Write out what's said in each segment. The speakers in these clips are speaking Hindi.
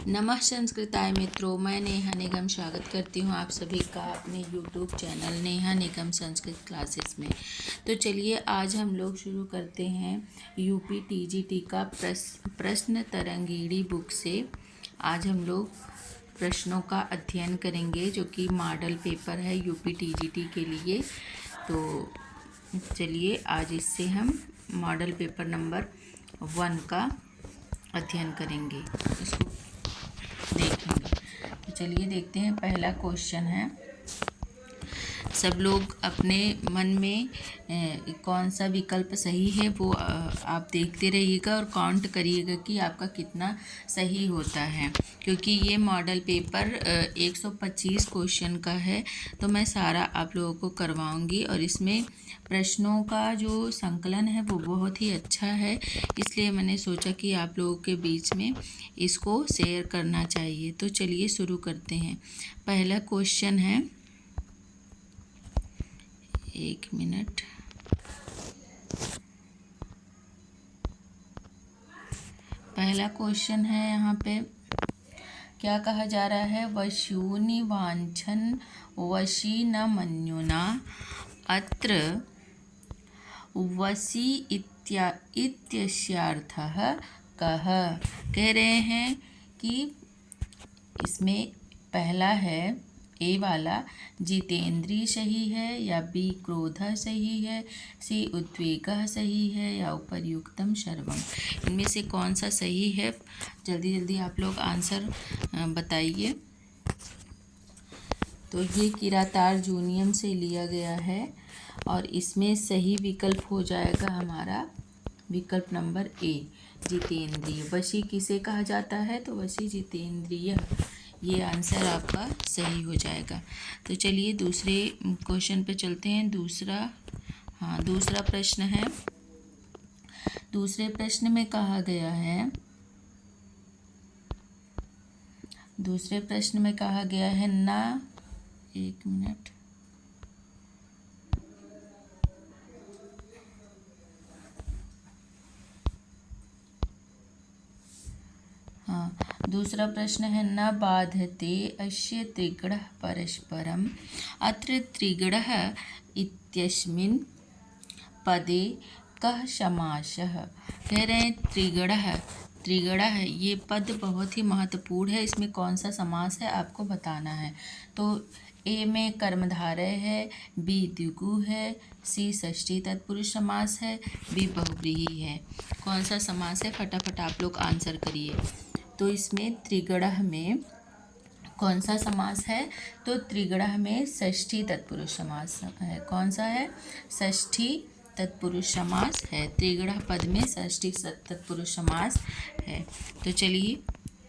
नमः संस्कृताय मित्रों, मैं नेहा निगम स्वागत करती हूँ आप सभी का अपने यूट्यूब चैनल नेहा निगम संस्कृत क्लासेस में। तो चलिए आज हम लोग शुरू करते हैं यूपी टीजीटी का प्रश्न तरंगिणी बुक से। आज हम लोग प्रश्नों का अध्ययन करेंगे जो कि मॉडल पेपर है यूपी टीजीटी के लिए। तो चलिए आज इससे हम मॉडल पेपर नंबर 1 का अध्ययन करेंगे, इसको देखेंगे। तो चलिए देखते हैं। पहला क्वेश्चन है, सब लोग अपने मन में कौन सा विकल्प सही है वो आप देखते रहिएगा और काउंट करिएगा कि आपका कितना सही होता है, क्योंकि ये मॉडल पेपर 125 क्वेश्चन का है। तो मैं सारा आप लोगों को करवाऊंगी और इसमें प्रश्नों का जो संकलन है वो बहुत ही अच्छा है, इसलिए मैंने सोचा कि आप लोगों के बीच में इसको शेयर करना चाहिए। तो चलिए शुरू करते हैं। पहला क्वेश्चन है, एक मिनट। पहला क्वेश्चन है, यहाँ पे क्या कहा जा रहा है? वशूनि वांछन वशी न मन्युना अत्र वसी इत्यस्यार्थः कः। कह रहे हैं कि इसमें पहला है ए वाला जितेंद्रिय सही है या बी क्रोधः सही है, सी उद्वेगः सही है या उपर्युक्तम सर्वम। इनमें से कौन सा सही है? जल्दी जल्दी आप लोग आंसर बताइए। तो ये किरातार जूनियम से लिया गया है और इसमें सही विकल्प हो जाएगा हमारा विकल्प नंबर ए, जितेंद्रिय। वशी किसे कहा जाता है? तो वशी जितेंद्रिय। ये आंसर आपका सही हो जाएगा। तो चलिए दूसरे क्वेश्चन पे चलते हैं। दूसरा प्रश्न है। दूसरे प्रश्न में कहा गया है, दूसरे प्रश्न में कहा गया है ना, एक मिनट। दूसरा प्रश्न है, न बाधते अस्य त्रिगुणः परस्परम् अत्र त्रिगुणः इत्यस्मिन् पदे कः समासः। कह रहे हैं त्रिगुणः ये पद बहुत ही महत्वपूर्ण है, इसमें कौन सा समास है आपको बताना है। तो ए में कर्मधारय है, बी द्विगु है, सी षष्ठी तत्पुरुष समास है, बी बहुव्रीहि है। कौन सा समास है? फटाफट आप लोग आंसर करिए। तो इसमें त्रिगुणः में कौन सा समास है? तो त्रिगुणः में षष्ठी तत्पुरुष समास है। कौन सा है? षष्ठी तत्पुरुष समास है। त्रिगुणः पद में षष्ठी तत्पुरुष समास है। तो चलिए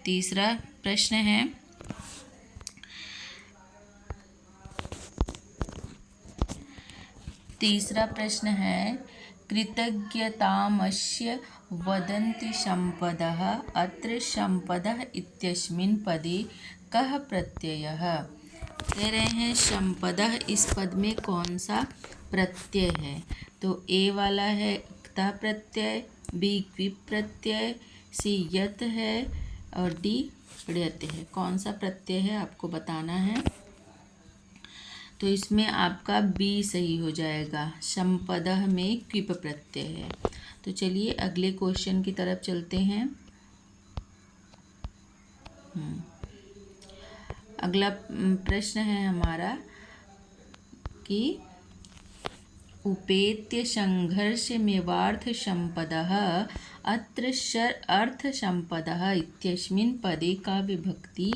तीसरा प्रश्न है, कृतज्ञतामस्य वदन्ति सम्पदः अत्र सम्पदः इत्यस्मिन् पदे कः प्रत्ययः। कह रहे हैं सम्पदः इस पद में कौन सा प्रत्यय है? तो ए वाला है क्ता प्रत्यय, बी क्विप प्रत्यय, सी यत है और डी ण्यत है। कौन सा प्रत्यय है आपको बताना है। तो इसमें आपका बी सही हो जाएगा, सम्पदः में क्विप प्रत्यय है। तो चलिए अगले क्वेश्चन की तरफ चलते हैं। अगला प्रश्न है हमारा कि उपेत्य संघर्षमेवार्थ सम्पदः अत्र अर्थ सम्पदः इत्यस्मिन् पदे का विभक्ति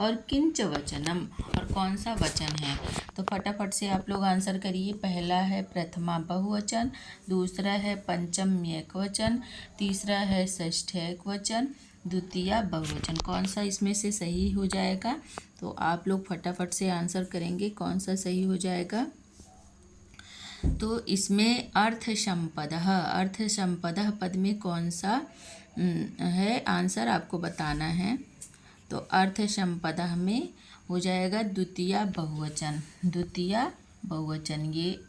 और किंच वचनम, और कौन सा वचन है? तो फटाफट से आप लोग आंसर करिए। पहला है प्रथमा बहुवचन, दूसरा है पंचम एकवचन, तीसरा है षष्ठ एकवचन, द्वितीय बहुवचन। कौन सा इसमें से सही हो जाएगा? तो आप लोग फटाफट से आंसर करेंगे कौन सा सही हो जाएगा। तो इसमें अर्थ सम्पदः पद में कौन सा है आंसर आपको बताना है। तो अर्थ सम्पदः में हो जाएगा द्वितीय बहुवचन। ये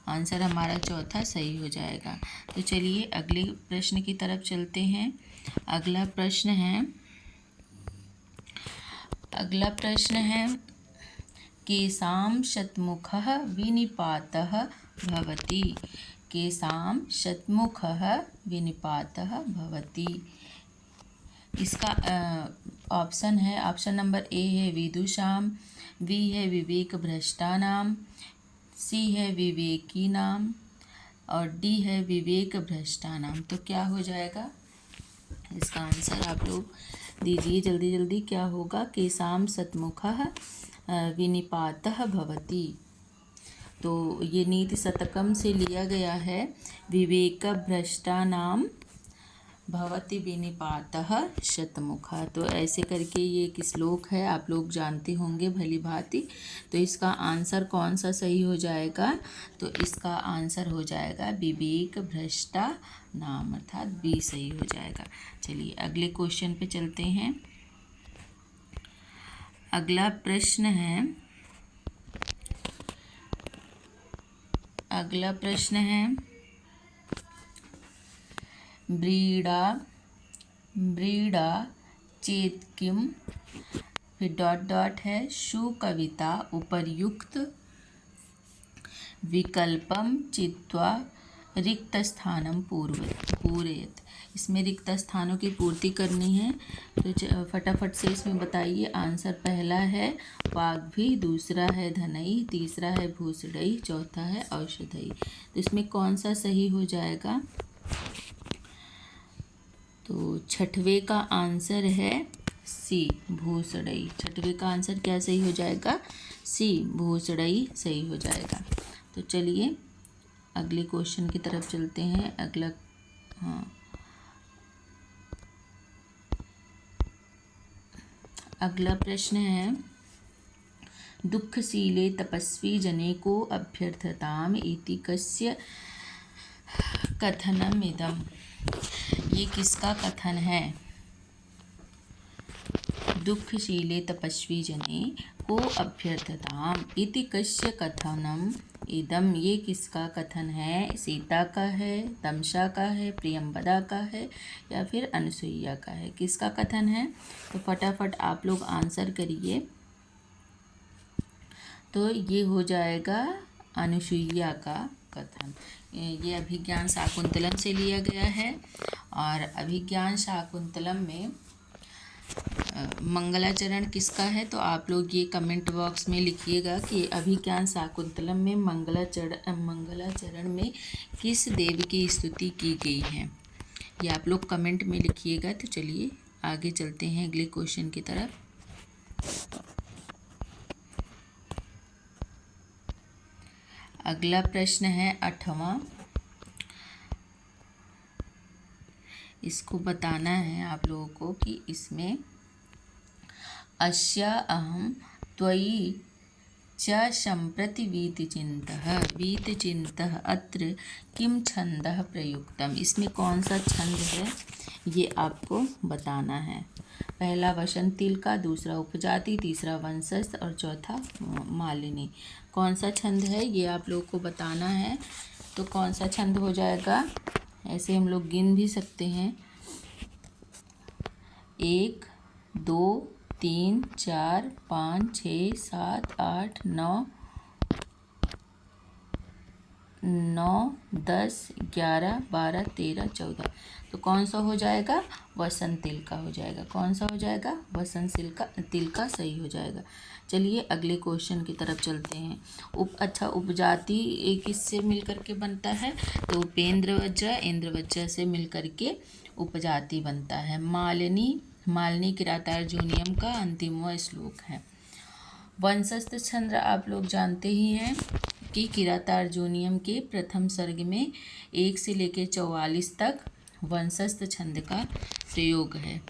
आंसर हमारा चौथा सही हो जाएगा। तो चलिए अगले प्रश्न की तरफ चलते हैं। अगला प्रश्न है, अगला प्रश्न है केषां शतमुखः विनिपातः भवति। केषां शतमुखः विनिपातः भवति। इसका ऑप्शन है, ऑप्शन नंबर ए है विदुषां, बी है विवेक भ्रष्टानाम, सी है विवेकीनाम और डी है विवेक भ्रष्टानाम। तो क्या हो जाएगा इसका आंसर? आप लोग दीजिए जल्दी जल्दी। क्या होगा? केषां शतमुखः विनिपातः भवति। तो ये नीति शतकम से लिया गया है। विवेक भ्रष्टानाम भवति विनिपातः शतमुखः। तो ऐसे करके ये एक श्लोक है, आप लोग जानते होंगे भली भांति। तो इसका आंसर कौन सा सही हो जाएगा? तो इसका आंसर हो जाएगा विवेक भ्रष्टा नाम, अर्थात बी सही हो जाएगा। चलिए अगले क्वेश्चन पे चलते हैं। अगला प्रश्न है ब्रीडा चेत किम, फिर डॉट डॉट है, सुकविता उपर्युक्त विकल्पम चित्वा रिक्त स्थानम पूरयत। इसमें रिक्त स्थानों की पूर्ति करनी है। तो फटाफट से इसमें बताइए। आंसर पहला है वाग्भी, दूसरा है धनई, तीसरा है भूषड़ई, चौथा है औषधई। तो इसमें कौन सा सही हो जाएगा? तो छठवें का आंसर है सी भूषड़ई। छठवें का आंसर क्या सही हो जाएगा? सी भूषड़ई सही हो जाएगा। तो चलिए अगले क्वेश्चन की तरफ चलते हैं। अगला प्रश्न है दुःखशीले तपस्वी जने को अभ्यर्थताम इति कस्य कथनम इदम। ये किसका कथन है? दुःखशीले तपस्वी जने को अभ्यर्थताम इति कस्य कथनम इदम। ये किसका कथन है? सीता का है, तमसा का है, प्रियंवदा का है या फिर अनुसुईया का है? किसका कथन है? तो फटाफट आप लोग आंसर करिए। तो ये हो जाएगा अनुसुईया का कथन। ये अभिज्ञान शाकुंतलम से लिया गया है और अभिज्ञान शाकुंतलम में मंगलाचरण किसका है? तो आप लोग ये कमेंट बॉक्स में लिखिएगा कि अभिज्ञान शाकुंतलम में मंगलाचरण में किस देव की स्तुति की गई है। ये आप लोग कमेंट में लिखिएगा। तो चलिए आगे चलते हैं अगले क्वेश्चन की तरफ। अगला प्रश्न है 8वां। इसको बताना है आप लोगों को कि इसमें अस्या अहं त्वयि च सम्प्रति वीतचिन्तः अत्र किम छंदः प्रयुक्तम। इसमें कौन सा छंद है ये आपको बताना है। पहला वसंत तिलका, दूसरा उपजाति, तीसरा वंशस्थ और चौथा मालिनी। कौन सा छंद है ये आप लोगों को बताना है। तो कौन सा छंद हो जाएगा? ऐसे हम लोग गिन भी सकते हैं। 1 2 3 4 5 6 7 8 9 10 11 12 13 14। तो कौन सा हो जाएगा? वसंत तिलका हो जाएगा। कौन सा हो जाएगा? वसंत तिलका सही हो जाएगा। चलिए अगले क्वेश्चन की तरफ चलते हैं। उपजाति किससे मिलकर के बनता है? तो उपेंद्रवज्र इंद्रवज्र से मिलकर के उपजाति बनता है। मालिनी किरातार्जुनीयम का अंतिमवा श्लोक है। वंशस्थ छंद आप लोग जानते ही हैं कि किरातार्जुनीयम के प्रथम सर्ग में 1 से लेकर 44 तक वंशस्थ छंद का प्रयोग है।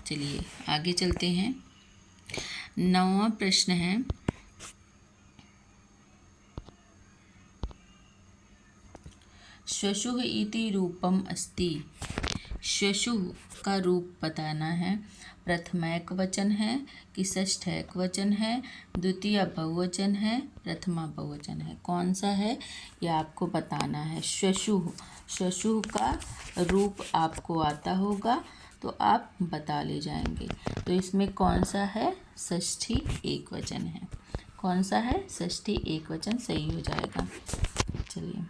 चलिए आगे चलते हैं। 9वां प्रश्न है श्वशुः इति रूपम अस्ति। श्वशुः का रूप बताना है। प्रथम एक वचन है कि षष्ठ एक वचन है, द्वितीय बहुवचन है, प्रथमा बहुवचन है। कौन सा है ये आपको बताना है। श्वशुः का रूप आपको आता होगा तो आप बता ले जाएंगे। तो इसमें कौन सा है? षष्ठी एकवचन है। कौन सा है? षष्ठी एकवचन सही हो जाएगा। चलिए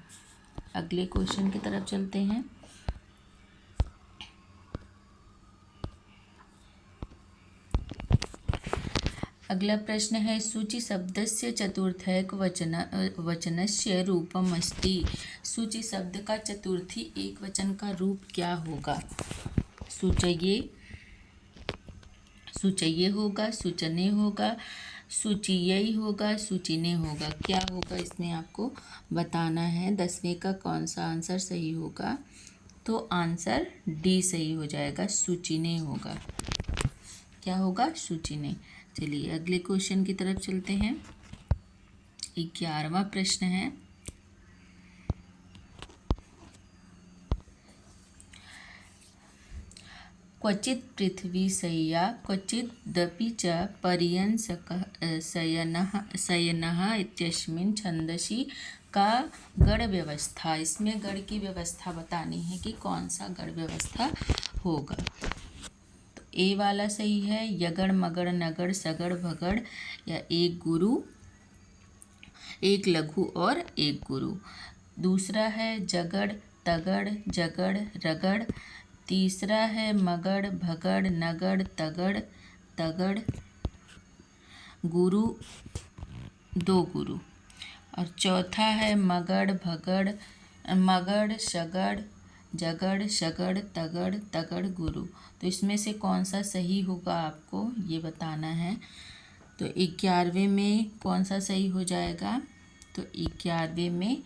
अगले क्वेश्चन की तरफ चलते हैं। अगला प्रश्न है सूचि शब्दस्य चतुर्थैक वचनस्य रूपमस्ति। सूचि शब्द का चतुर्थी एक वचन का रूप क्या होगा? सूचये, सूचये होगा, सूचने होगा, सूचियई होगा, सूचिने होगा। क्या होगा इसमें आपको बताना है। 10वें का कौन सा आंसर सही होगा? तो आंसर डी सही हो जाएगा, सूचिने होगा। क्या होगा? सूचिने। चलिए अगले क्वेश्चन की तरफ चलते हैं। 11वां प्रश्न है क्वचित् पृथ्वी शय्या क्वचिदपि च पर्यंसकः शयनः इत्यस्मिन् छंदसि का गढ़ व्यवस्था। इसमें गढ़ की व्यवस्था बतानी है कि कौन सा गढ़ व्यवस्था होगा। तो ए वाला सही है, यगड़ मगड़ नगड़ सगड़ भगड़ या एक गुरु, एक लघु और एक गुरु। दूसरा है जगड़ तगड़ जगड़ रगड़। तीसरा है मगड़ भगड़ नगड़ तगड़ तगड़ गुरु, दो गुरु। और चौथा है मगड़ भगड़ मगड़ शगड़ जगड़ शगड़ तगड़ तगड़ गुरु। तो इसमें से कौन सा सही होगा आपको ये बताना है। तो 11वें में कौन सा सही हो जाएगा? तो 11वें में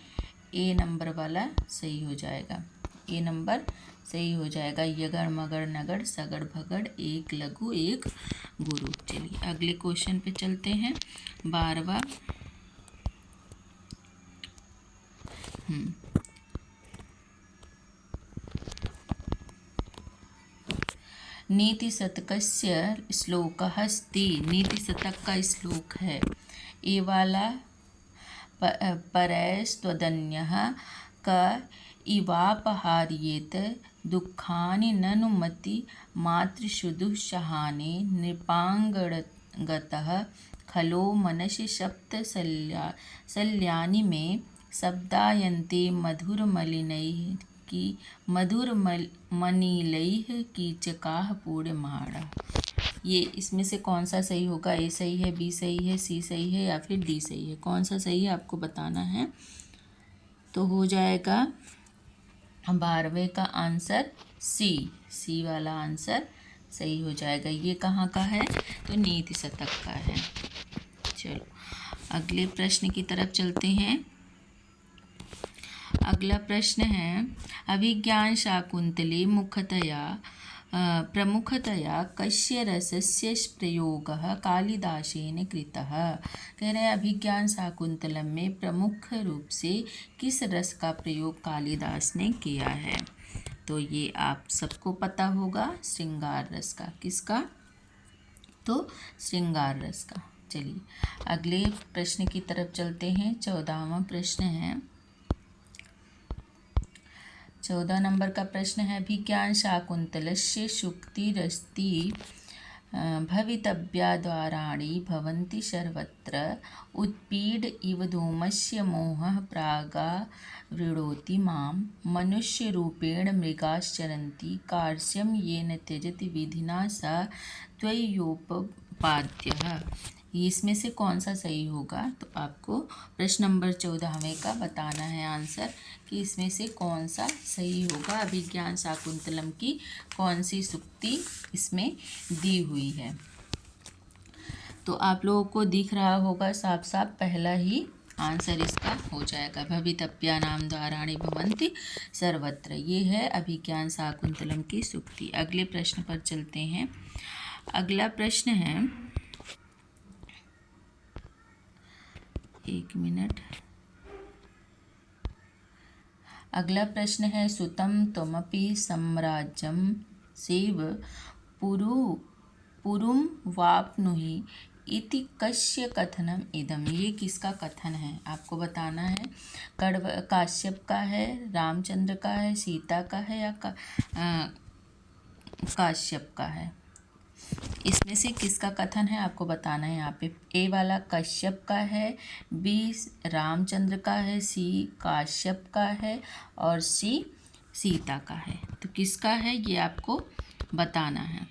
ए नंबर वाला सही हो जाएगा। ए नंबर सही हो जाएगा। यगड़ मगड़ नगड़ सगड़ भगड़ एक लघु एक गुरु। चलिए अगले क्वेश्चन पे चलते हैं। 12वां नीति शतकस्य श्लोकः अस्ति। नीति शतक का श्लोक है। ए वाला परैस्त्वदन्यः क इवापहार्येत दुःखानि ननुमति मातृशुदुःसहाने नृपांगणगतः खलो मनसि सप्तशल्यानि में शब्दायन्ते मधुरमनिलैः कीचकाः पूर्णमाणा। ये इसमें से कौन सा सही होगा? ए सही है, बी सही है, सी सही है या फिर डी सही है? कौन सा सही है आपको बताना है। तो हो जाएगा 12वें का आंसर सी वाला आंसर सही हो जाएगा। ये कहाँ का है? तो नीति शतक का है। चलो अगले प्रश्न की तरफ चलते हैं। अगला प्रश्न है अभिज्ञान शाकुंतले प्रमुखतया कस्य रसस्य प्रयोगः कालिदासेन कृतः। कह रहे हैं अभिज्ञान शाकुंतलम में प्रमुख रूप से किस रस का प्रयोग कालिदास ने किया है? तो ये आप सबको पता होगा, श्रृंगार रस का। किसका? तो श्रृंगार रस का। चलिए अगले प्रश्न की तरफ चलते हैं। 14वां प्रश्न है। 14 नंबर का प्रश्न है अभिज्ञान शाकुंतलस्य सूक्तिरस्ति भवितव्या द्वाराणि भवन्ति सर्वत्र उत्पीड इव धूमस्य मोहः प्रागावृणोति मां मनुष्यरूपेण मृगाश्चरन्ति कार्श्यं येन त्यजति विधिना सा त्वयोपपाद्यः। इसमें से कौन सा सही होगा? तो आपको प्रश्न नंबर 14वें का बताना है आंसर कि इसमें से कौन सा सही होगा। अभिज्ञान शाकुंतलम की कौन सी सूक्ति इसमें दी हुई है? तो आप लोगों को दिख रहा होगा साफ साफ, पहला ही आंसर इसका हो जाएगा। भवितव्या नाम द्वाराणि भवन्ति सर्वत्र, ये है अभिज्ञान शाकुंतलम की सूक्ति। अगले प्रश्न पर चलते हैं। अगला प्रश्न है, एक मिनट। अगला प्रश्न है सुतं त्वमपि साम्राज्यं सेव पुरुं वाप्नुहि इति कस्य कथनम इदम। ये किसका कथन है आपको बताना है। काश्यप का है, रामचंद्र का है, सीता का है या काश्यप का है। इसमें से किसका कथन है आपको बताना है। यहाँ पे ए वाला कश्यप का है, बी रामचंद्र का है, सी काश्यप का है और सी सीता का है। तो किसका है ये आपको बताना है।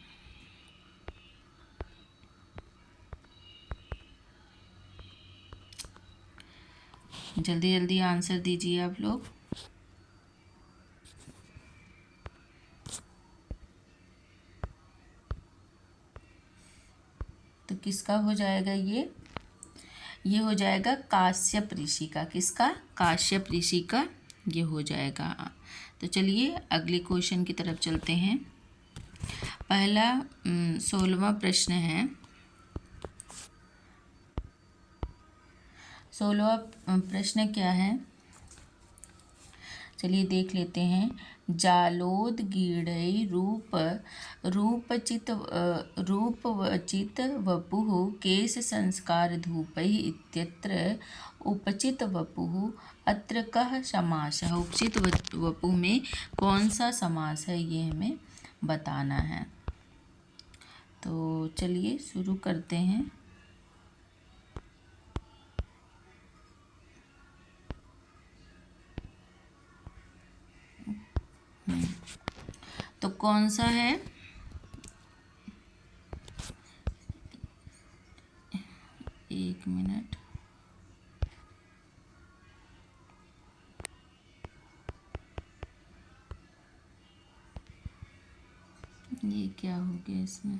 जल्दी जल्दी आंसर दीजिए आप लोग। तो किसका हो जाएगा ये हो जाएगा काश्यप ऋषि का। किसका? काश्यप ऋषि का ये हो जाएगा। तो चलिए अगले क्वेश्चन की तरफ चलते हैं। पहला 16वां प्रश्न है। 16वां प्रश्न क्या है चलिए देख लेते हैं। जालोद गीड़ई रूपवचित वपुः केश संस्कार धूपैः इत्यत्र उपचित वपुः अत्र कः समासः। उपचित वपु में कौन सा समास है ये हमें बताना है। तो चलिए शुरू करते हैं। तो कौन सा है? एक मिनट। ये क्या हो गया इसमें?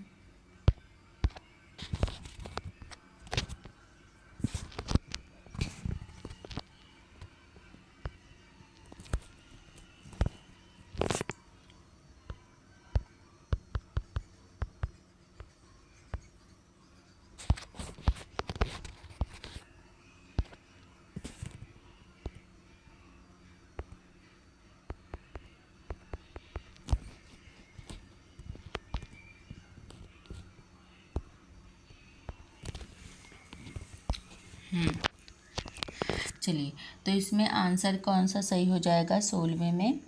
चलिए तो इसमें आंसर कौन सा सही हो जाएगा? 16वें में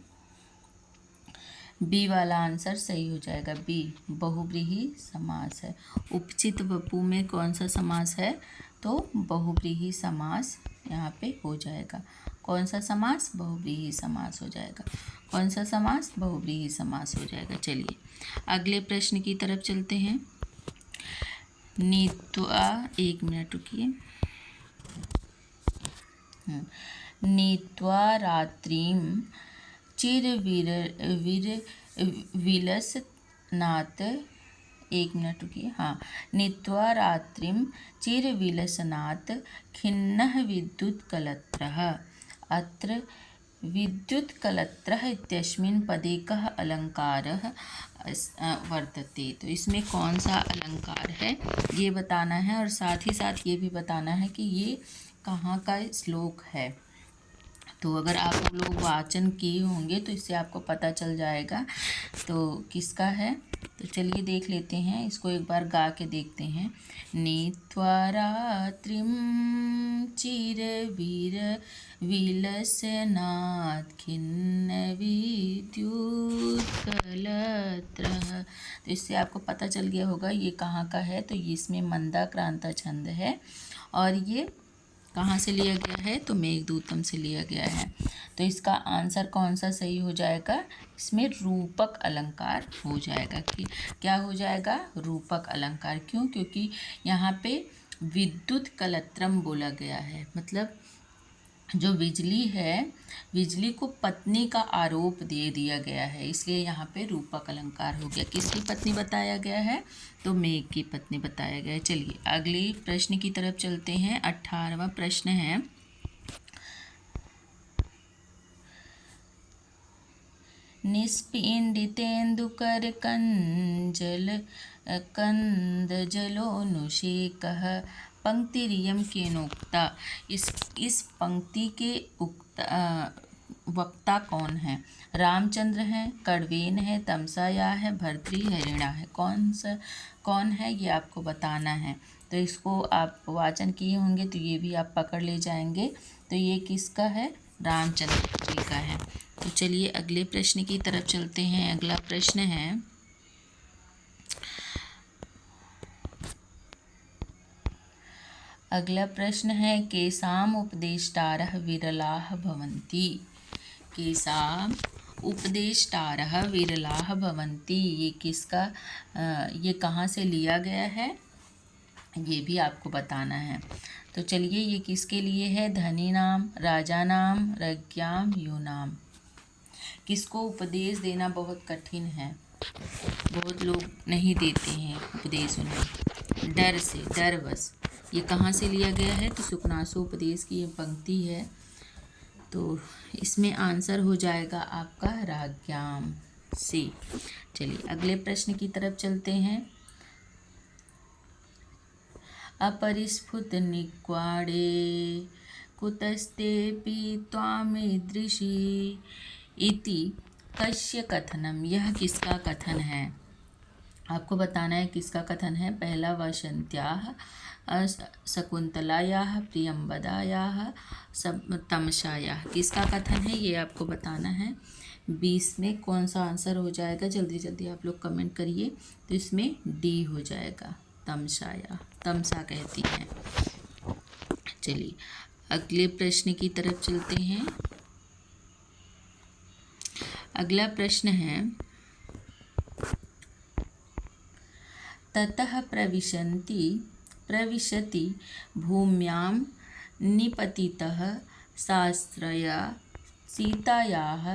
बी वाला आंसर सही हो जाएगा। बी बहुव्रीहि समास है। उपचित वपु में कौन सा समास है? तो बहुव्रीहि समास यहाँ पे हो जाएगा। कौन सा समास? बहुव्रीहि समास हो जाएगा। कौन सा समास? बहुव्रीहि समास हो जाएगा। चलिए अगले प्रश्न की तरफ चलते हैं। नीत्वा एक मिनट रुकिए। नीत्वा रात्रिं चिरविलसनात् एक मिनट रुकिए। हाँ, नीत्वा रात्रिं चिरविलसनात् खिन्नः विद्युत्कलत्रः। अत्र विद्युत्कलत्रः इत्यस्मिन् पदे कः अलङ्कारः वर्तते। तो इसमें कौन सा अलंकार है ये बताना है और साथ ही साथ ये भी बताना है कि ये कहाँ का श्लोक है। तो अगर आप लोग वाचन किए होंगे तो इससे आपको पता चल जाएगा तो किसका है। तो चलिए देख लेते हैं, इसको एक बार गा के देखते हैं। नीत्वा रात्रिं चिरविलसनात् खिन्नविद्युत्कलत्रः। तो इससे आपको पता चल गया होगा ये कहाँ का है। तो ये इसमें मंदाक्रांता छंद है और ये कहाँ से लिया गया है? तो मेघदूतम से लिया गया है। तो इसका आंसर कौन सा सही हो जाएगा? इसमें रूपक अलंकार हो जाएगा। कि क्या हो जाएगा? रूपक अलंकार। क्यों? क्योंकि यहाँ पे विद्युत कलत्रम बोला गया है। मतलब जो बिजली है, बिजली को पत्नी का आरोप दे दिया गया है, इसलिए यहाँ पे रूपक अलंकार हो गया। किसकी पत्नी बताया गया है? तो मेघ की पत्नी बताया गया है। चलिए अगले प्रश्न की तरफ चलते हैं। 18वां प्रश्न है। निस्पीडितेन्दुकर कंदजलोनुषेकः पंक्तिरियं केनोक्ता। इस पंक्ति के वक्ता कौन है? रामचंद्र हैं, कण्वेन है, तमसाया है, भर्तृहरिणा है। कौन है ये आपको बताना है। तो इसको आप वाचन किए होंगे तो ये भी आप पकड़ ले जाएंगे। तो ये किसका है? रामचंद्र जी का है। तो चलिए अगले प्रश्न की तरफ चलते हैं। अगला प्रश्न है। अगला प्रश्न है केषाम् उपदेष्टारः विरलाः भवन्ति। केषाम् उपदेष्टारः विरलाः भवन्ति, ये किसका ये कहाँ से लिया गया है ये भी आपको बताना है। तो चलिए ये किसके लिए है, धनी नाम, राजा नाम, रज्ञाम, यूनाम। किसको उपदेश देना बहुत कठिन है, बहुत लोग नहीं देते हैं उपदेश उन्हें, डर से, डरवश। ये कहाँ से लिया गया है, तो सुकनासो उपदेश की ये पंक्ति है। तो इसमें आंसर हो जाएगा आपका राज्ञाम से। चलिए अगले प्रश्न की तरफ चलते हैं। अपरिस्फुट निक्वाडे कुतस्तेऽपि त्वामीदृशी इति कस्य कथनम, यह किसका कथन है। आपको बताना है किसका कथन है। पहला वसंत्याः, शकुंतलायाः, प्रियंवदायाः, तमसायाः, किसका कथन है ये आपको बताना है। 20 में कौन सा आंसर हो जाएगा, जल्दी जल्दी आप लोग कमेंट करिए। तो इसमें डी हो जाएगा, तमसाया, तमसा कहती हैं। चलिए अगले प्रश्न की तरफ चलते हैं। अगला प्रश्न है ततः प्रविशति भूम्यां निपतितः साश्रया सीतायाः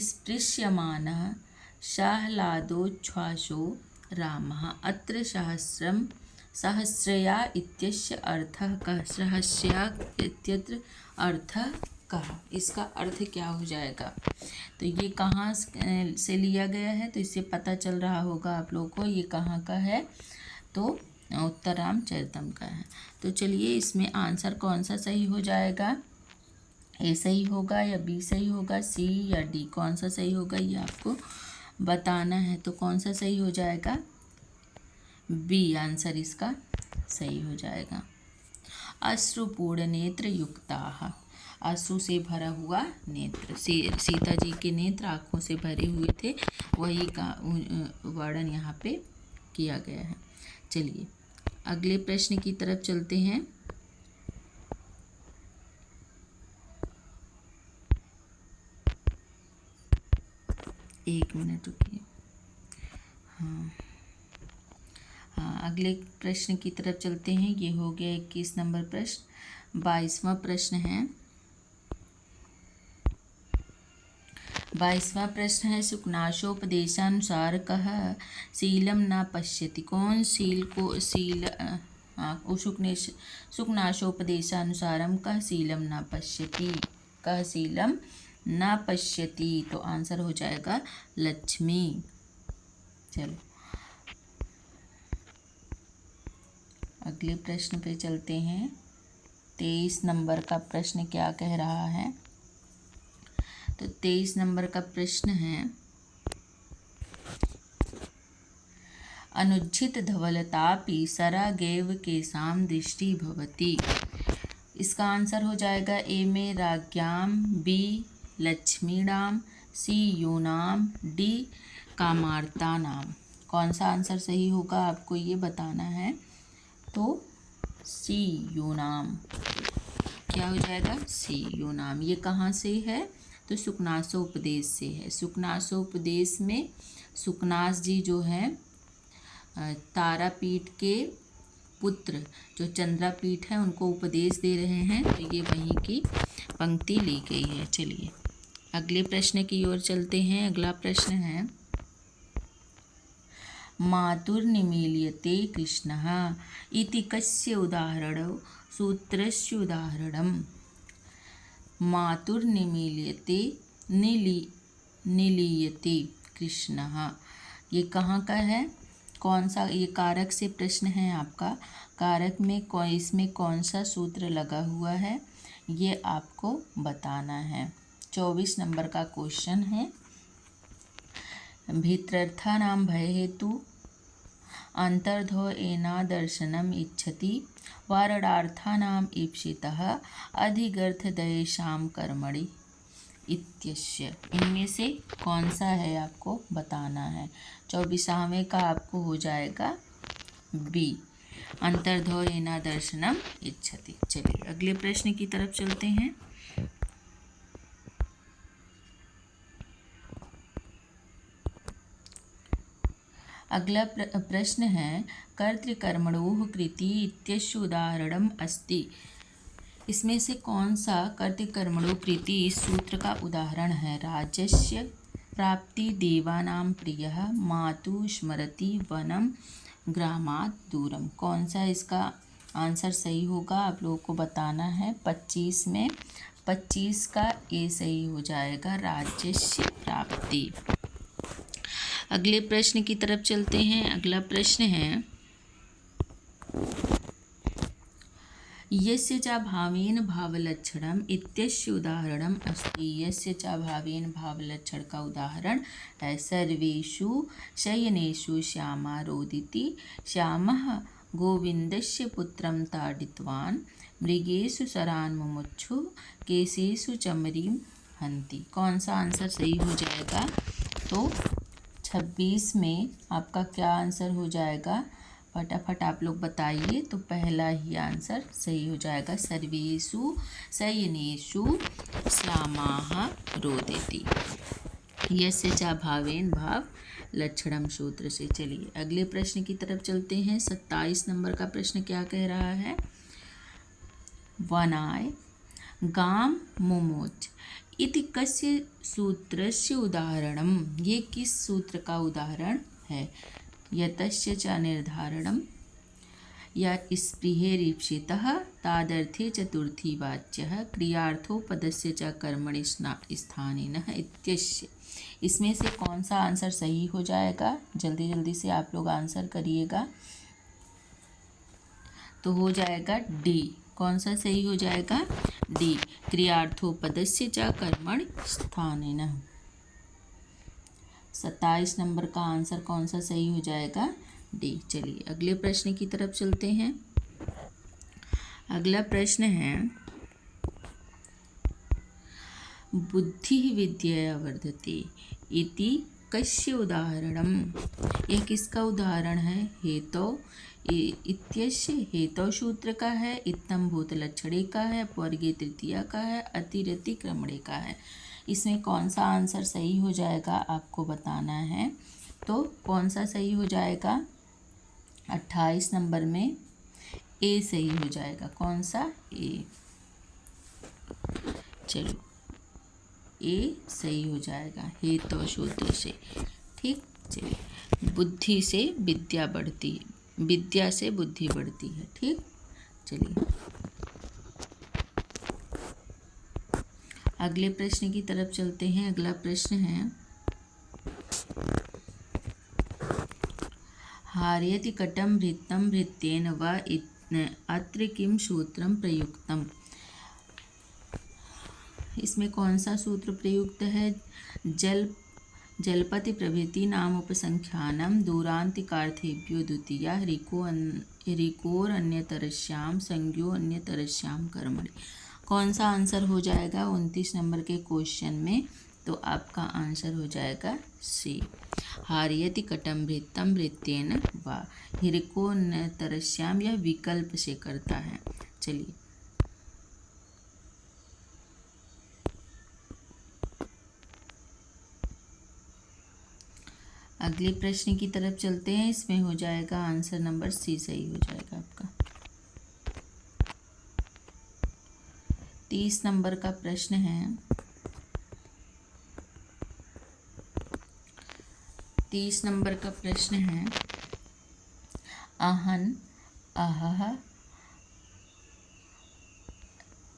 स्पृश्यमानः शाह्लादोच्छ्वासो रामः। अत्र सहस्रया इत्यस्य अर्थः कः। सहस्रया इत्यत्र अर्थः कः, इसका अर्थ क्या हो जाएगा। तो ये कहाँ से लिया गया है, तो इससे पता चल रहा होगा आप लोगों को ये कहाँ का है, तो उत्तरामचरितम का है। तो चलिए इसमें आंसर कौन सा सही हो जाएगा, ए सही होगा या बी सही होगा, सी या डी, कौन सा सही होगा ये आपको बताना है। तो कौन सा सही हो जाएगा, बी आंसर इसका सही हो जाएगा। अश्रुपूर्ण नेत्र युक्ताः, आंसू से भरा हुआ नेत्र, सीता जी के नेत्र आँखों से भरे हुए थे, वही का वर्णन यहाँ पे किया गया है। चलिए अगले प्रश्न की तरफ चलते हैं। एक मिनट रुकिए। हाँ अगले प्रश्न की तरफ चलते हैं। ये हो गया 21 नंबर प्रश्न। 22वां प्रश्न है। 22वां प्रश्न है सुकनाशोपदेशानुसार कह शीलम न पश्यति। कौन शील को सुकनाशोपदेशानुसारम कह शीलम न पश्यति, कह शीलम न पश्यति। तो आंसर हो जाएगा लक्ष्मी। चलो अगले प्रश्न पे चलते हैं। 23 नंबर का प्रश्न क्या कह रहा है, तो 23 नंबर का प्रश्न है अनुज्झित धवलतापि सरागेव केषां दृष्टि भवति। इसका आंसर हो जाएगा ए में राज्ञाम, बी लक्ष्मीणाम, सी यूनाम, डी कामार्तानाम। कौन सा आंसर सही होगा आपको ये बताना है। तो सी यूनाम, क्या हो जाएगा, सी यूनाम। ये कहाँ से है, तो सुकनासोपदेश से है। सुकनासोपदेश में सुकनास जी जो हैं तारापीठ के पुत्र जो चंद्रापीठ है उनको उपदेश दे रहे हैं, तो ये वहीं की पंक्ति ली गई है। चलिए अगले प्रश्न की ओर चलते हैं। अगला प्रश्न है मातुर्निमील्यते कृष्णः इति कस्य उदाहरणं सूत्रस्य उदाहरणम्। मातुर्निमील्यते निलीयते कृष्णः, ये कहाँ का है, कौन सा, ये कारक से प्रश्न है आपका। कारक में इसमें कौन सा सूत्र लगा हुआ है ये आपको बताना है। 24 नंबर का क्वेश्चन है। भीतर्थानां भयहेतु अंतर्धो एना दर्शनम इच्छति वारणार्थानां ईप्सितः अधिगर्थदयेषां कर्मणि इत्यस्य। इनमें से कौन सा है आपको बताना है। 24वें का आपको हो जाएगा बी। अंतर्धौरेण दर्शनम इच्छति। चलिए अगले प्रश्न की तरफ चलते हैं। अगला प्रश्न है कर्तृकर्मणोः कृति इत्यस्य उदाहरणम् अस्ति। इसमें से कौन सा कर्तृकर्मणो कृति इस सूत्र का उदाहरण है? राज्यस्य प्राप्ति देवानां प्रियः मातु स्मरति वनम ग्रामात् दूरम। कौन सा इसका आंसर सही होगा आप लोगों को बताना है। 25 में 25 का ए सही हो जाएगा, राज्यस्य प्राप्ति। अगले प्रश्न की तरफ चलते हैं। अगला प्रश्न है यस्य च भावेन भावलक्षणम इत्यस्य उदाहरणम अस्ति। यस्य च भावेन भावलक्षण का उदाहरण है सर्वेषु शयनेषु श्यामा रोदिति श्यामः गोविन्दस्य पुत्रं ताडितवान् मृगेषु शरान् मुमुक्षु केशेषु चमरीं हन्ति। कौन सा आंसर सही हो जाएगा? तो 26 में आपका क्या आंसर हो जाएगा? फटाफट आप लोग बताइए। तो पहला ही आंसर सही हो जाएगा, सर्वेषु शयनेषु श्यामाः रोदिति। यस्य च भावेन भाव लक्षणम सूत्र से। चलिए अगले प्रश्न की तरफ चलते हैं। 27 नंबर का प्रश्न क्या कह रहा है? वनाय गाम मुमोच इति कस्य सूत्रस्य उदाहरणम। ये किस सूत्र का उदाहरण है? यतस्य च निर्धारणम या स्पृहेरीप्सितः तादर्थे चतुर्थी वाच्यः क्रियार्थोपदस्य च कर्मणि स्थानेनः इत्यस्य। इसमें से कौन सा आंसर सही हो जाएगा? जल्दी जल्दी से आप लोग आंसर करिएगा। तो हो जाएगा डी। कौन सा सही हो जाएगा? डी, क्रियार्थोपदस्य च कर्मणि स्थानेनः। 27 नंबर का आंसर कौन सा सही हो जाएगा? डी। चलिए अगले प्रश्न की तरफ चलते हैं। अगला प्रश्न है बुद्धिः विद्यया वर्धते इति कस्य उदाहरणम। यह किसका उदाहरण है? हेतौ इत्यस्य हेतौ सूत्र का है, इत्थम भूतलक्षणे का है, अपवर्गे तृतीया का है, अतिरतिक्रमणे का है। इसमें कौन सा आंसर सही हो जाएगा आपको बताना है। तो कौन सा सही हो जाएगा? 28 नंबर में ए सही हो जाएगा। कौन सा? ए। चलो ए सही हो जाएगा हेतु सूत्र से। ठीक। चलिए बुद्धि से विद्या बढ़ती है, विद्या से बुद्धि बढ़ती है। ठीक। चलिए अगले प्रश्न की तरफ चलते हैं। अगला प्रश्न है हारयति कटम भृत्यं भृत्येन वा अत्र किम सूत्रम प्रयुक्तम। इसमें कौन सा सूत्र प्रयुक्त है? जलपति प्रभृति नाम उपसंख्यानम दूरांतिकार्थेभ्यो द्वितीया हरिकोर अन्यतरस्याम संज्ञो अन्यतरस्याम कर्मणि। कौन सा आंसर हो जाएगा 29 नंबर के क्वेश्चन में? तो आपका आंसर हो जाएगा सी, हारयति कटम भृत्यं भृत्येन वा। हरिको अन्यतरस्याम यह विकल्प से करता है। चलिए अगले प्रश्न की तरफ चलते हैं। इसमें हो जाएगा आंसर नंबर सी सही हो जाएगा आपका। 30 नंबर का प्रश्न है। 30 नंबर का प्रश्न है अहन अहह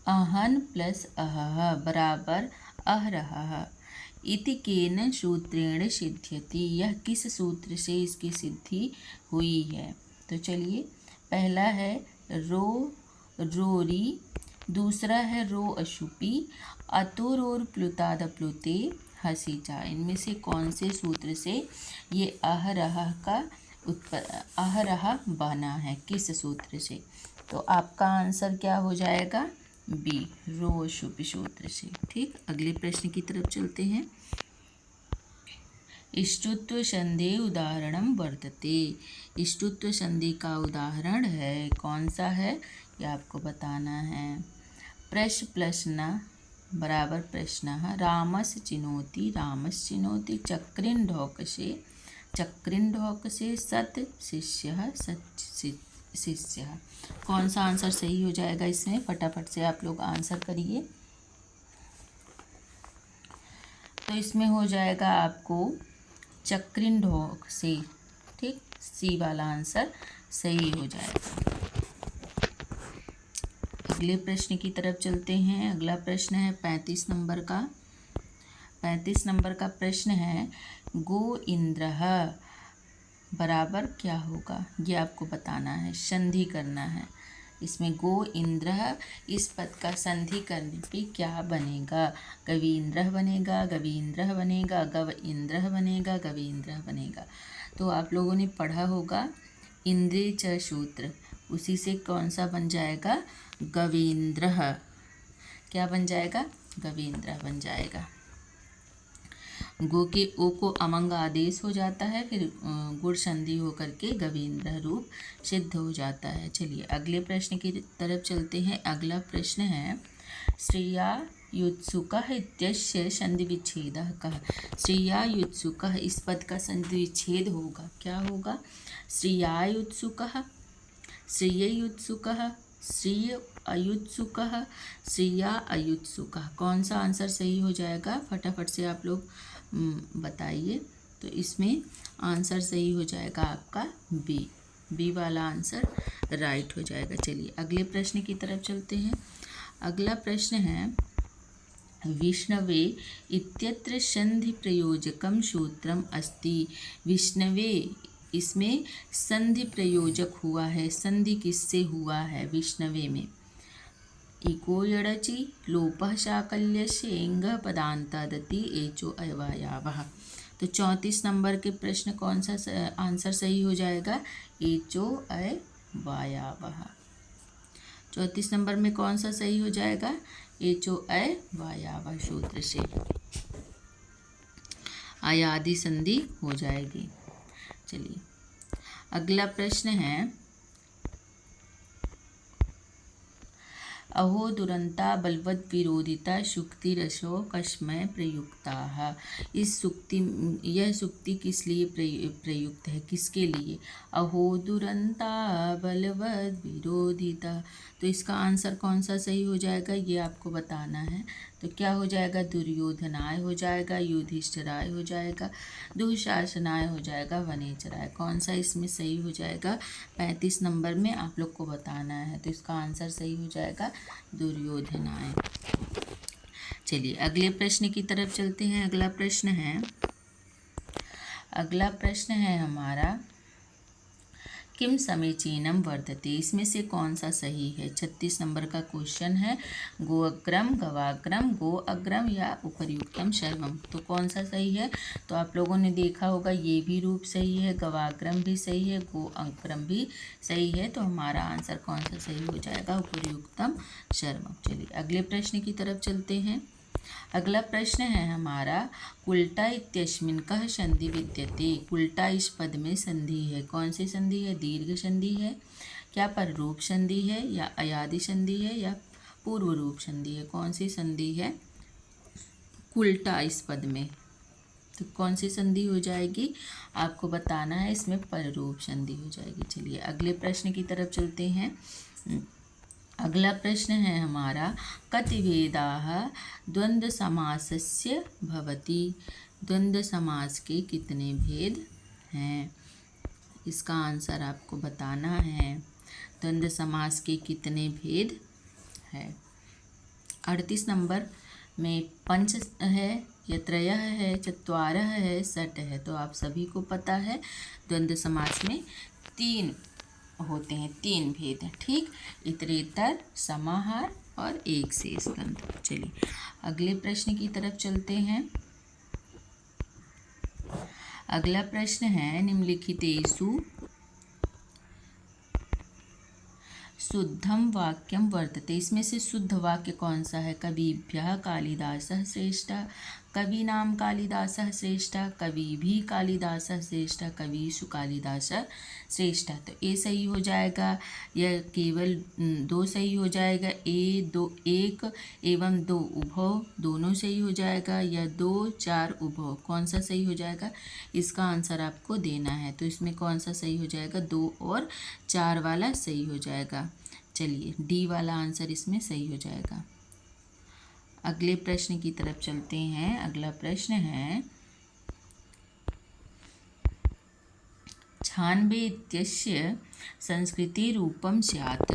अहन प्लस अहह बराबर अहरहः इति केन सूत्रेण सिद्ध्यति। यह किस सूत्र से इसकी सिद्धि हुई है? तो चलिए पहला है रो रोरी, दूसरा है रो अशुपी, अतुर और प्लुताद प्लुते हसीचा। इनमें से कौन से सूत्र से ये अहरह का अहरह बना है? किस सूत्र से? तो आपका आंसर क्या हो जाएगा? बी, रो अशुपी सूत्र से। ठीक। अगले प्रश्न की तरफ चलते हैं। इष्टुत्व संधि उदाहरणम वर्तते। इष्टुत्व संधि का उदाहरण है, कौन सा है ये आपको बताना है। प्रश्न बराबर प्रश्नः रामस्य चिनोति चक्रिन्ढोकसे सत् शिष्यः। कौन सा आंसर सही हो जाएगा इसमें? फटाफट से आप लोग आंसर करिए। तो इसमें हो जाएगा आपको चक्रिन्ढोक से, ठीक, सी वाला आंसर सही हो जाएगा। अगले प्रश्न की तरफ चलते हैं। अगला प्रश्न है 35 नंबर का। 35 नंबर का प्रश्न है गो इंद्रः बराबर क्या होगा, ये आपको बताना है, संधि करना है। इसमें गो इंद्रः इस पद का संधि करने पे क्या बनेगा? गवींद्रः बनेगा, गवींद्रः बनेगा, गव इंद्रः बनेगा, गवींद्रः बनेगा। तो आप लोगों ने पढ़ा होगा इंद्रे च सूत्र, उसी से कौन सा बन जाएगा? गवींद्रः। क्या बन जाएगा? गवींद्रः बन जाएगा। गो के ओ को अमंग आदेश हो जाता है, फिर गुण संधि होकर के गवींद्र रूप सिद्ध हो जाता है। चलिए अगले प्रश्न की तरफ चलते हैं। अगला प्रश्न है श्रेयायुत्सुकः इत्यस्य संधि विच्छेदः कः। श्रेयायुत्सुकः इस पद का संधि विच्छेद होगा, क्या होगा? श्रेयायुत्सुकः, श्रेययुत्सुकः, श्रेय अयुत्सुकः, श्रेया अयुत्सुकः। कौन सा आंसर सही हो जाएगा? फटाफट से आप लोग बताइए। तो इसमें आंसर सही हो जाएगा आपका बी वाला आंसर राइट हो जाएगा। चलिए अगले प्रश्न की तरफ चलते हैं। अगला प्रश्न है विष्णवे इत्यत्र संधि प्रयोजकम सूत्रम अस्ति। विष्णवे, इसमें संधि प्रयोजक हुआ है, संधि किससे हुआ है? विष्णवे में इको यडचि लोपः शाकल्यस्य एंगः पदान्तादति एचो अवायावः। तो 34 नंबर के प्रश्न कौन सा आंसर सही हो जाएगा? एचो अवायावः। 34 नंबर में कौन सा सही हो जाएगा? एचो अवायावः सूत्र से आयादि संधि हो जाएगी। चलिए अगला प्रश्न है अहो दुरंता बलवद विरोधिता शुक्तिरसो कस्मै प्रयुक्ताः। यह सुक्ति किस लिए प्रयुक्त है, किसके लिए? अहो दुरंता बलवद विरोधिता। तो इसका आंसर कौन सा सही हो जाएगा ये आपको बताना है। तो क्या हो जाएगा? दुर्योधनाय हो जाएगा, युधिष्ठिराय हो जाएगा, दुःशासनाय हो जाएगा, वनेचराय। कौन सा इसमें सही हो जाएगा? 35 नंबर में आप लोग को बताना है। तो इसका आंसर सही हो जाएगा दुर्योधनाय। चलिए अगले प्रश्न की तरफ चलते हैं। अगला प्रश्न है हमारा किम समीचीनम वर्तते। इसमें से कौन सा सही है? 36 नंबर का क्वेश्चन है गो अग्रम, गवाग्रम, गो अग्रम या उपर्युक्तम सर्वम। तो कौन सा सही है? तो आप लोगों ने देखा होगा ये भी रूप सही है, गवाग्रम भी सही है, गो अग्रम भी सही है। तो हमारा आंसर कौन सा सही हो जाएगा? उपर्युक्तम सर्वम। चलिए अगले प्रश्न की तरफ चलते हैं। अगला प्रश्न है हमारा कुल्टा इत्यस्मिन् कः संधि विद्यते। कुल्टा इस पद में संधि है, कौन सी संधि है? दीर्घ संधि है, क्या पररूप संधि है, या अयादि संधि है, या पूर्व रूप संधि है? कौन सी संधि है कुल्टा इस पद में? तो कौन सी संधि हो जाएगी आपको बताना है। इसमें पररूप संधि हो जाएगी। चलिए अगले प्रश्न की तरफ चलते हैं। अगला प्रश्न है हमारा कति भेदाः द्वंद्व समासस्य भवति। द्वंद्व समास के कितने भेद हैं? इसका आंसर आपको बताना है। द्वंद्व समास के कितने भेद हैं? 38 नंबर में पंच है, या त्रयः है, चत्वारः है, षट् है। तो आप सभी को पता है द्वंद्व समास में 3 होते हैं, 3 भेद हैं, ठीक, इतरेतर, समाहार और एक शेष द्वंद्व। चलिए अगले प्रश्न की तरफ चलते हैं। अगला प्रश्न है निम्नलिखितेषु शुद्धम वाक्यम वर्तते। इसमें से शुद्ध वाक्य कौन सा है? कविभ्यः कालिदासः श्रेष्ठः, कवि नाम कालिदासः श्रेष्ठः, कवि भी कालिदासः श्रेष्ठः, कविषु कालिदासः श्रेष्ठः। तो ए सही हो जाएगा, यह केवल दो सही हो जाएगा। एक एवं दो उभव दोनों सही हो जाएगा, या 2 4 उभव कौन सा सही हो जाएगा, इसका आंसर आपको देना है। तो इसमें कौन सा सही हो जाएगा, 2 और 4 वाला सही हो जाएगा। चलिए डी वाला आंसर इसमें सही हो जाएगा। अगले प्रश्न की तरफ चलते हैं। अगला प्रश्न है, छानबे इत्यस्य संस्कृतिरूपं स्यात्।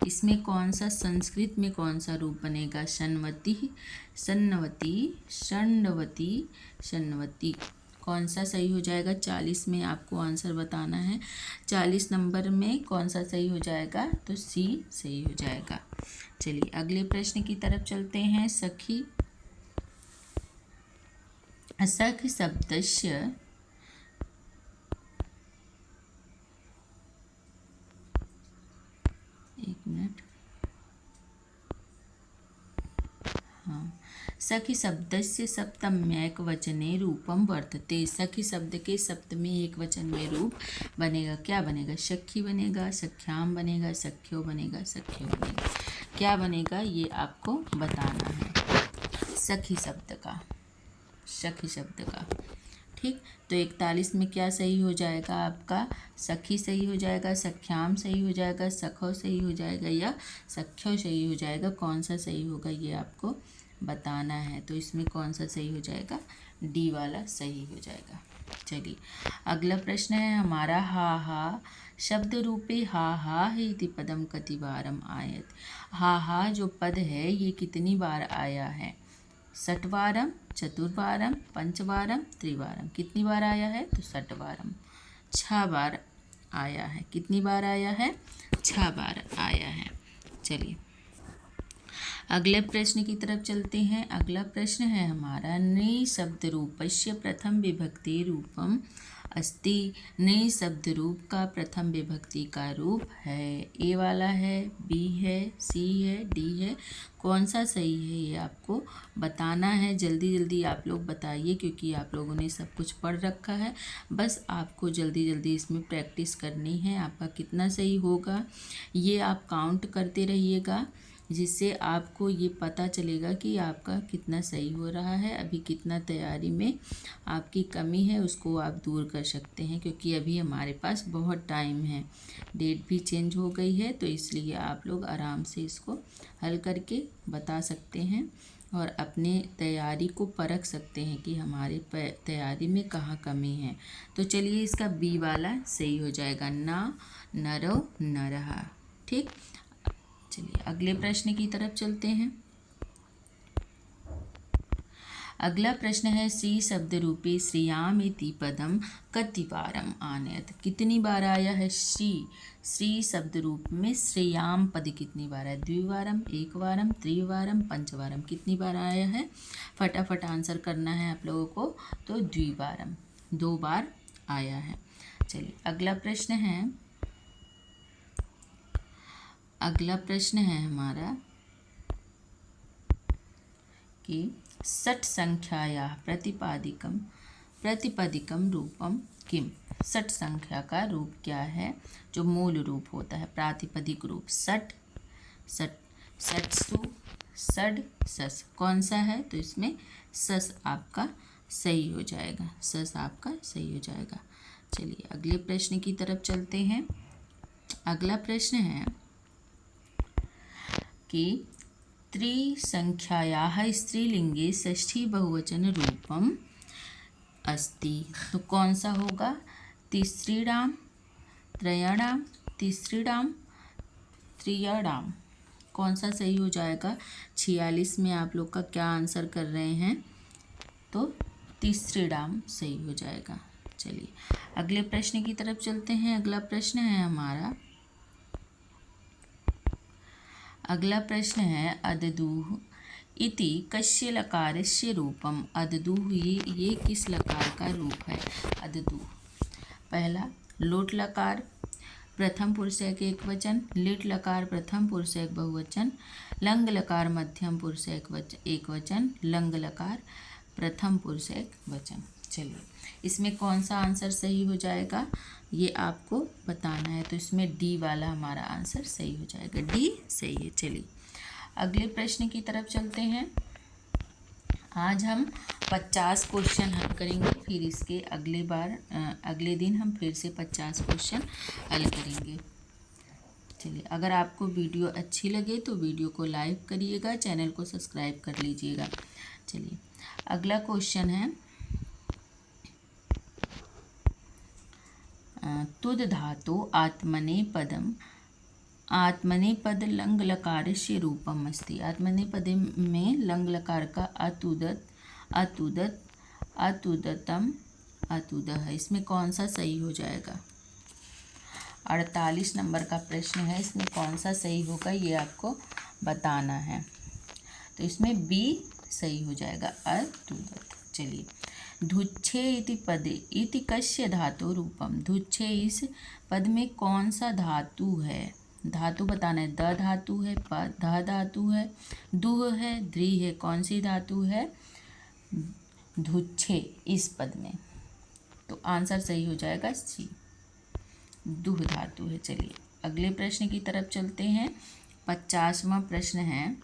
इसमें कौन सा संस्कृत में कौन सा रूप बनेगा, शण्वती, शण्वती, शण्वती, शण्वती, कौन सा सही हो जाएगा। 40 में आपको आंसर बताना है। 40 नंबर में कौन सा सही हो जाएगा, तो सी सही हो जाएगा। चलिए अगले प्रश्न की तरफ चलते हैं। सखी सख शब्दस्य सखी शब्दस्य सप्तम्यैकवचने रूपम वर्तते। सखी शब्द के सप्तमी एक वचन में रूप बनेगा, क्या बनेगा, सखी बनेगा, सख्याम बनेगा, सख्यो बनेगा, सख्यो बनेगा, क्या बनेगा ये आपको बताना है। सखी शब्द का, सखी शब्द का, ठीक। तो 41 में क्या सही हो जाएगा आपका, सखी सही हो जाएगा, सख्याम सही हो जाएगा, सखो सही हो जाएगा, या सख्यो सही हो जाएगा। कौन सा सही होगा ये आपको बताना है। तो इसमें कौन सा सही हो जाएगा, डी वाला सही हो जाएगा। चलिए अगला प्रश्न है हमारा, हा हा शब्द रूपे हा हा है इति पदम कतिवारम आयत। हा हा जो पद है ये कितनी बार आया है, 60वारम, चतुर्वारम, पंचवारम, त्रिवारम। कितनी बार आया है, तो 60वारम, 6 बार आया है। कितनी बार आया है, 6 बार आया है। चलिए अगले प्रश्न की तरफ चलते हैं। अगला प्रश्न है हमारा, नृ शब्द रूपस्य प्रथम विभक्ति रूपम अस्ति। नृ शब्द रूप का प्रथम विभक्ति का रूप है, ए वाला है, बी है, सी है, डी है। कौन सा सही है ये आपको बताना है। जल्दी जल्दी आप लोग बताइए, क्योंकि आप लोगों ने सब कुछ पढ़ रखा है। बस आपको जल्दी जल्दी इसमें प्रैक्टिस करनी है। आपका कितना सही होगा ये आप काउंट करते रहिएगा, जिससे आपको ये पता चलेगा कि आपका कितना सही हो रहा है। अभी कितना तैयारी में आपकी कमी है उसको आप दूर कर सकते हैं, क्योंकि अभी हमारे पास बहुत टाइम है, डेट भी चेंज हो गई है। तो इसलिए आप लोग आराम से इसको हल करके बता सकते हैं और अपने तैयारी को परख सकते हैं कि हमारे तैयारी में कहाँ कमी है। तो चलिए इसका बी वाला सही हो जाएगा, ना, नरो, नरहा, ठीक। चलिए अगले प्रश्न की तरफ चलते हैं। अगला प्रश्न है, श्री शब्द रूपे श्रियाम इति पदम कतिवारम आनयत। कितनी बार आया है श्री, श्री शब्द रूप में श्रियाम पद कितनी बार है, द्विवारम, एकवारम, त्रिवारम, पंचवारम। कितनी बार आया है, फटाफट आंसर करना है आप लोगों को। तो द्विवारम, 2 बार आया है। चलिए अगला प्रश्न है, अगला प्रश्न है हमारा कि षट् संख्यायाः प्रतिपदिकम रूपम किम। षट् संख्या का रूप क्या है, जो मूल रूप होता है, प्रातिपदिक रूप। षट्, षट्सु, षड्, सस्। कौन सा है, तो इसमें सस आपका सही हो जाएगा, सस आपका सही हो जाएगा। चलिए अगले प्रश्न की तरफ चलते हैं। अगला प्रश्न है कि त्रिसंख्यायाः स्त्रीलिंगे षष्ठी बहुवचन रूपम अस्ति। तो कौन सा होगा, तिसृणाम, त्रयाणाम, तिसृणाम, त्रियाणाम। कौन सा सही हो जाएगा। 46 में आप लोग का क्या आंसर कर रहे हैं, तो तिसृणाम सही हो जाएगा। चलिए अगले प्रश्न की तरफ चलते हैं। अगला प्रश्न है हमारा, अगला प्रश्न है, अददुः इति कस्य लकारस्य रूपम। अददुः ये किस लकार का रूप है, अददुः। पहला लोट लकार प्रथम पुरुष एक वचन, लिट लकार प्रथम पुरुष एक बहुवचन, लंग लकार मध्यम पुरुष एक वचन, लंग लकार प्रथम पुरुष एक वचन। चलिए इसमें कौन सा आंसर सही हो जाएगा ये आपको बताना है। तो इसमें डी वाला हमारा आंसर सही हो जाएगा, डी सही है। चलिए अगले प्रश्न की तरफ चलते हैं। आज हम 50 क्वेश्चन हल करेंगे, फिर इसके अगले दिन हम फिर से 50 क्वेश्चन हल करेंगे। चलिए अगर आपको वीडियो अच्छी लगे तो वीडियो को लाइक करिएगा, चैनल को सब्सक्राइब कर लीजिएगा। चलिए अगला क्वेश्चन है तुद धातु आत्मनेपद लंग लकारस्य रूपम अस्ति। आत्मनेपद में लंग लकार का अतुदतम अतुद है। इसमें कौन सा सही हो जाएगा? 48 नंबर का प्रश्न है, इसमें कौन सा सही होगा ये आपको बताना है। तो इसमें बी सही हो जाएगा, अतुदत। चलिए धुच्छे इति पदे इति कस्य धातु रूपम। धुच्छे इस पद में कौन सा धातु है? धातु बताना है। द धातु है, ध धातु है, दुह है, द्रि है। कौन सी धातु है धुच्छे इस पद में? तो आंसर सही हो जाएगा सी, दुह धातु है। चलिए अगले प्रश्न की तरफ चलते हैं। 50वां प्रश्न है।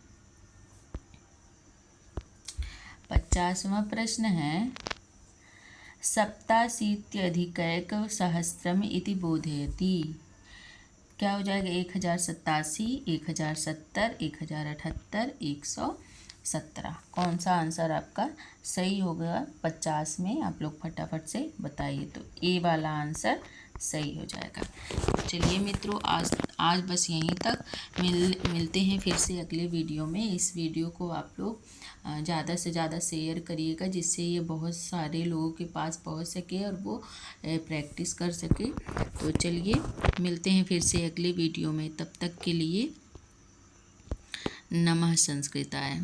50वां प्रश्न है सप्ताशीत्यधिकैकसहस्रम इति बोधयति। क्या हो जाएगा? 1087, 1070, 1078, 117। कौन सा आंसर आपका सही होगा 50 में? आप लोग फटाफट से बताइए। तो ए वाला आंसर सही हो जाएगा। चलिए मित्रों आज बस यहीं तक। मिलते हैं फिर से अगले वीडियो में। इस वीडियो को आप लोग ज़्यादा से ज़्यादा शेयर करिएगा, जिससे ये बहुत सारे लोगों के पास पहुंच सके और वो प्रैक्टिस कर सके। तो चलिए मिलते हैं फिर से अगले वीडियो में। तब तक के लिए नमः संस्कृताय।